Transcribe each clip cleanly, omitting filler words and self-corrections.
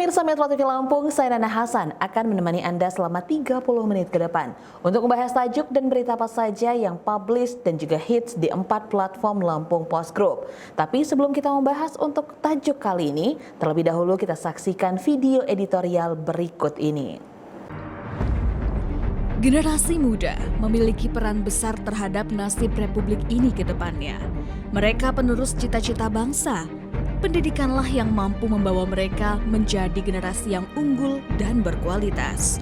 Pemirsa Metro TV Lampung, saya Nana Hasan akan menemani Anda selama 30 menit ke depan untuk membahas tajuk dan berita apa saja yang publish dan juga hits di 4 platform Lampung Post Group. Tapi sebelum kita membahas untuk tajuk kali ini, terlebih dahulu kita saksikan video editorial berikut ini. Generasi muda memiliki peran besar terhadap nasib Republik ini ke depannya. Mereka penerus cita-cita bangsa. Pendidikanlah yang mampu membawa mereka menjadi generasi yang unggul dan berkualitas.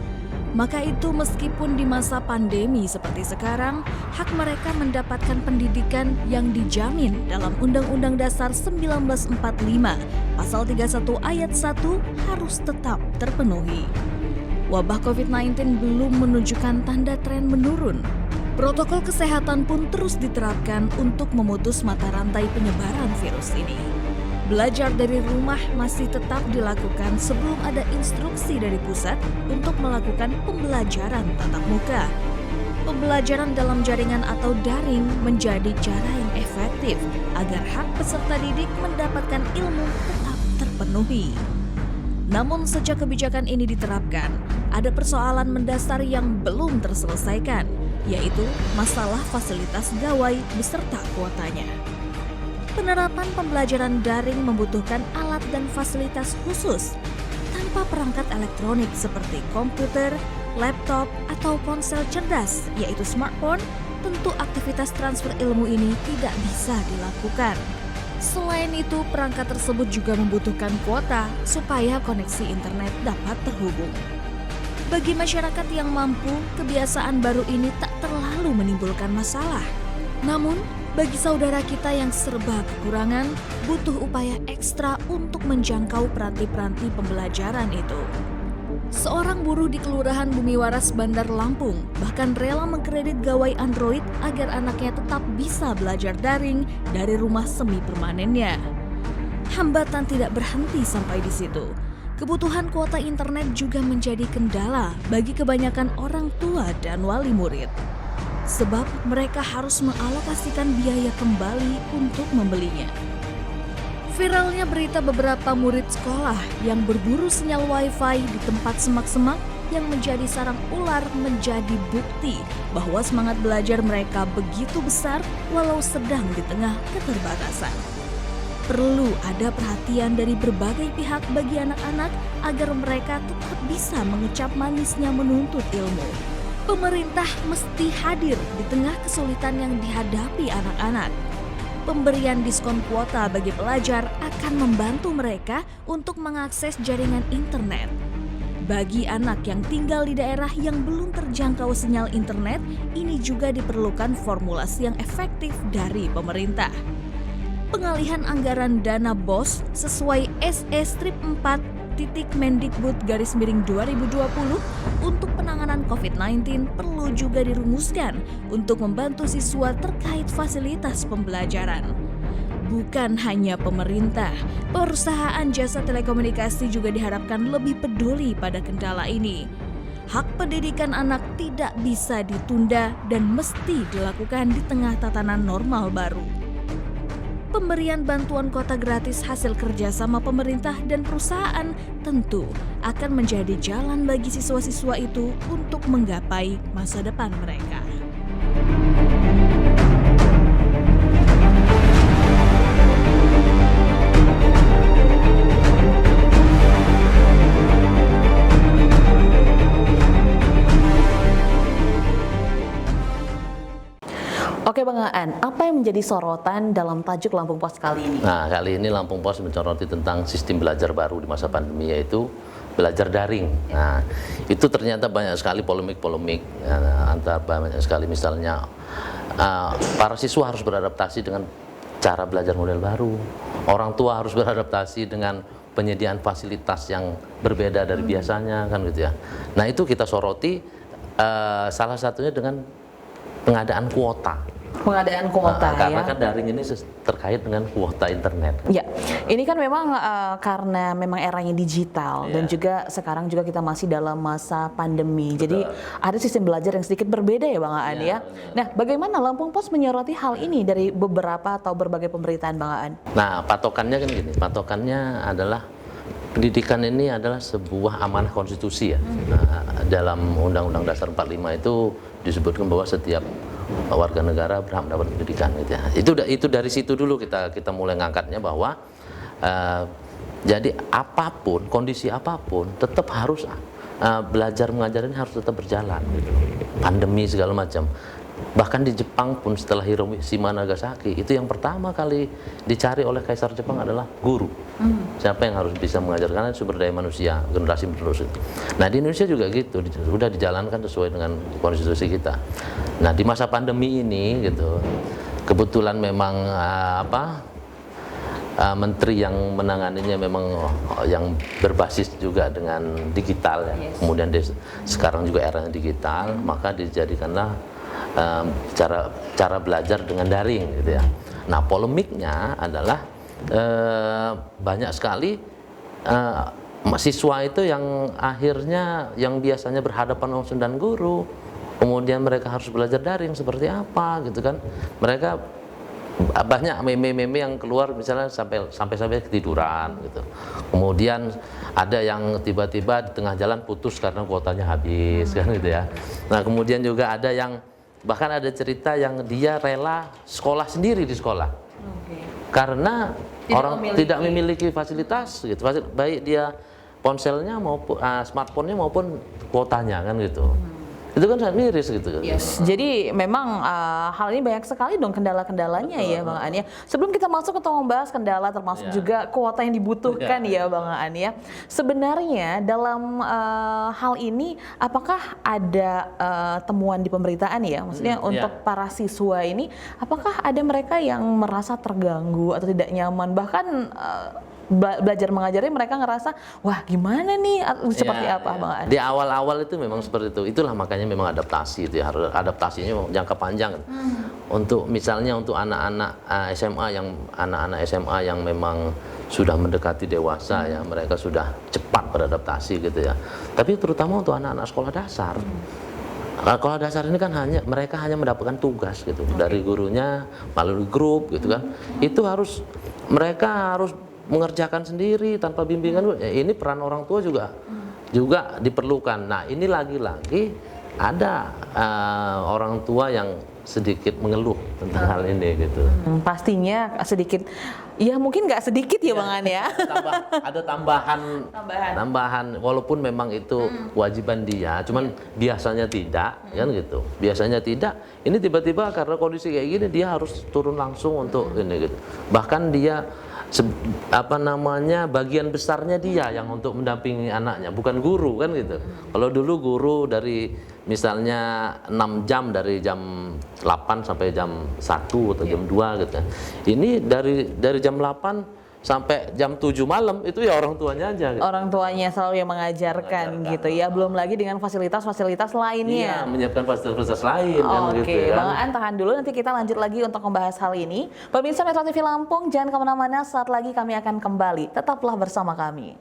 Maka itu meskipun di masa pandemi seperti sekarang, hak mereka mendapatkan pendidikan yang dijamin dalam Undang-Undang Dasar 1945, Pasal 31 Ayat 1 harus tetap terpenuhi. Wabah COVID-19 belum menunjukkan tanda tren menurun. Protokol kesehatan pun terus diterapkan untuk memutus mata rantai penyebaran virus ini. Belajar dari rumah masih tetap dilakukan sebelum ada instruksi dari pusat untuk melakukan pembelajaran tatap muka. Pembelajaran dalam jaringan atau daring menjadi cara yang efektif agar hak peserta didik mendapatkan ilmu tetap terpenuhi. Namun sejak kebijakan ini diterapkan, ada persoalan mendasar yang belum terselesaikan, yaitu masalah fasilitas gawai beserta kuotanya. Penerapan pembelajaran daring membutuhkan alat dan fasilitas khusus. Tanpa perangkat elektronik seperti komputer, laptop, atau ponsel cerdas, yaitu smartphone, tentu aktivitas transfer ilmu ini tidak bisa dilakukan. Selain itu, perangkat tersebut juga membutuhkan kuota supaya koneksi internet dapat terhubung. Bagi masyarakat yang mampu, kebiasaan baru ini tak terlalu menimbulkan masalah. Namun, bagi saudara kita yang serba kekurangan, butuh upaya ekstra untuk menjangkau peranti-peranti pembelajaran itu. Seorang buruh di Kelurahan Bumiwaras, Bandar Lampung bahkan rela mengkredit gawai Android agar anaknya tetap bisa belajar daring dari rumah semi permanennya. Hambatan tidak berhenti sampai di situ. Kebutuhan kuota internet juga menjadi kendala bagi kebanyakan orang tua dan wali murid. Sebab mereka harus mengalokasikan biaya kembali untuk membelinya. Viralnya berita beberapa murid sekolah yang berburu sinyal wifi di tempat semak-semak yang menjadi sarang ular menjadi bukti bahwa semangat belajar mereka begitu besar walau sedang di tengah keterbatasan. Perlu ada perhatian dari berbagai pihak bagi anak-anak agar mereka tetap bisa mengecap manisnya menuntut ilmu. Pemerintah mesti hadir di tengah kesulitan yang dihadapi anak-anak. Pemberian diskon kuota bagi pelajar akan membantu mereka untuk mengakses jaringan internet. Bagi anak yang tinggal di daerah yang belum terjangkau sinyal internet, ini juga diperlukan formulasi yang efektif dari pemerintah. Pengalihan anggaran dana BOS sesuai SE-4 Mendikbud-2020 untuk penanganan COVID-19 perlu juga dirumuskan untuk membantu siswa terkait fasilitas pembelajaran. Bukan hanya pemerintah, perusahaan jasa telekomunikasi juga diharapkan lebih peduli pada kendala ini. Hak pendidikan anak tidak bisa ditunda dan mesti dilakukan di tengah tatanan normal baru. Pemberian bantuan kuota gratis hasil kerjasama pemerintah dan perusahaan tentu akan menjadi jalan bagi siswa-siswa itu untuk menggapai masa depan mereka. Oke Bang Aan, apa yang menjadi sorotan dalam tajuk Lampung Post kali ini? Nah, kali ini Lampung Post mencoroti tentang sistem belajar baru di masa pandemi, yaitu belajar daring. Nah, itu ternyata banyak sekali polemik-polemik, antara banyak sekali misalnya para siswa harus beradaptasi dengan cara belajar model baru. Orang tua harus beradaptasi dengan penyediaan fasilitas yang berbeda dari biasanya, kan gitu ya. Nah, itu kita soroti salah satunya dengan pengadaan kuota. Pengadaan kuota karena ya. kan daring ini terkait dengan kuota internet. Ya, ini kan memang karena memang eranya digital dan juga sekarang juga kita masih dalam masa pandemi. Betul. Jadi ada sistem belajar yang sedikit berbeda ya Bang Aan ya. Nah, bagaimana Lampung Post menyoroti hal ini dari beberapa atau berbagai pemberitaan Bang Aan? Nah, patokannya kan gini, patokannya adalah pendidikan ini adalah sebuah amanah konstitusi ya. Nah, dalam Undang-Undang Dasar 45 itu disebutkan bahwa setiap warga negara berhak mendapat pendidikan gitu ya. Itu dari situ dulu kita mulai ngangkatnya bahwa jadi apapun, kondisi apapun tetap harus belajar mengajar ini harus tetap berjalan gitu. Pandemi segala macam. Bahkan di Jepang pun setelah Hiroshima Nagasaki itu yang pertama kali dicari oleh Kaisar Jepang adalah guru. Siapa yang harus bisa mengajar, karena sumber daya manusia generasi menerus itu. Nah di Indonesia juga gitu, sudah dijalankan sesuai dengan konstitusi kita. Nah di masa pandemi ini gitu, kebetulan memang menteri yang menanganinya memang yang berbasis juga dengan digital ya. Kemudian sekarang juga eranya digital, maka dijadikanlah cara belajar dengan daring gitu ya. Nah polemiknya adalah banyak sekali siswa itu yang akhirnya yang biasanya berhadapan langsung dengan guru, kemudian mereka harus belajar daring seperti apa gitu kan. Mereka banyak meme-meme yang keluar misalnya sampai ketiduran gitu. Kemudian ada yang tiba-tiba di tengah jalan putus karena kuotanya habis kan gitu ya. Nah kemudian juga ada yang bahkan ada cerita yang dia rela sekolah sendiri di sekolah karena tidak memiliki fasilitas gitu, baik dia ponselnya maupun smartphone-nya maupun kuotanya kan gitu. Itu kan sangat miris gitu. Yes. Jadi memang hal ini banyak sekali dong kendala-kendalanya ya Bang An ya. Sebelum kita masuk ke membahas kendala termasuk juga kuota yang dibutuhkan ya Bang An ya. Sebenarnya dalam hal ini apakah ada temuan di pemberitaan ya? Maksudnya untuk para siswa ini apakah ada mereka yang merasa terganggu atau tidak nyaman, bahkan belajar mengajarnya mereka ngerasa wah gimana nih seperti apa Bang An? Di awal-awal itu memang seperti itu. Itulah makanya memang adaptasi itu ya, harus adaptasinya jangka panjang. Untuk misalnya untuk anak-anak SMA yang memang sudah mendekati dewasa ya, mereka sudah cepat beradaptasi gitu ya. Tapi terutama untuk anak-anak sekolah dasar. Sekolah dasar ini kan mereka hanya mendapatkan tugas gitu dari gurunya melalui grup gitu kan. Itu mereka harus mengerjakan sendiri tanpa bimbingan. Ini peran orang tua juga diperlukan. Nah ini lagi-lagi ada orang tua yang sedikit mengeluh tentang hal ini gitu. Pastinya sedikit, ya mungkin nggak sedikit ya Bang An ya. Ada tambahan walaupun memang itu kewajiban dia, cuman biasanya tidak kan gitu. Biasanya tidak. Ini tiba-tiba karena kondisi kayak gini dia harus turun langsung untuk ini gitu. Bahkan dia bagian besarnya dia yang untuk mendampingi anaknya, bukan guru kan gitu. Kalau dulu guru dari misalnya 6 jam dari jam 8 sampai jam 1 atau jam 2 gitu kan. Ini dari jam 8 sampai jam 7 malam itu ya orang tuanya aja gitu. Orang tuanya selalu yang mengajarkan gitu ya, belum lagi dengan fasilitas-fasilitas lainnya. Iya, menyiapkan fasilitas lain kan gitu Oke, ya. Bang An tahan dulu, nanti kita lanjut lagi untuk membahas hal ini. Pemirsa Metro TV Lampung, jangan kemana-mana, saat lagi kami akan kembali. Tetaplah bersama kami.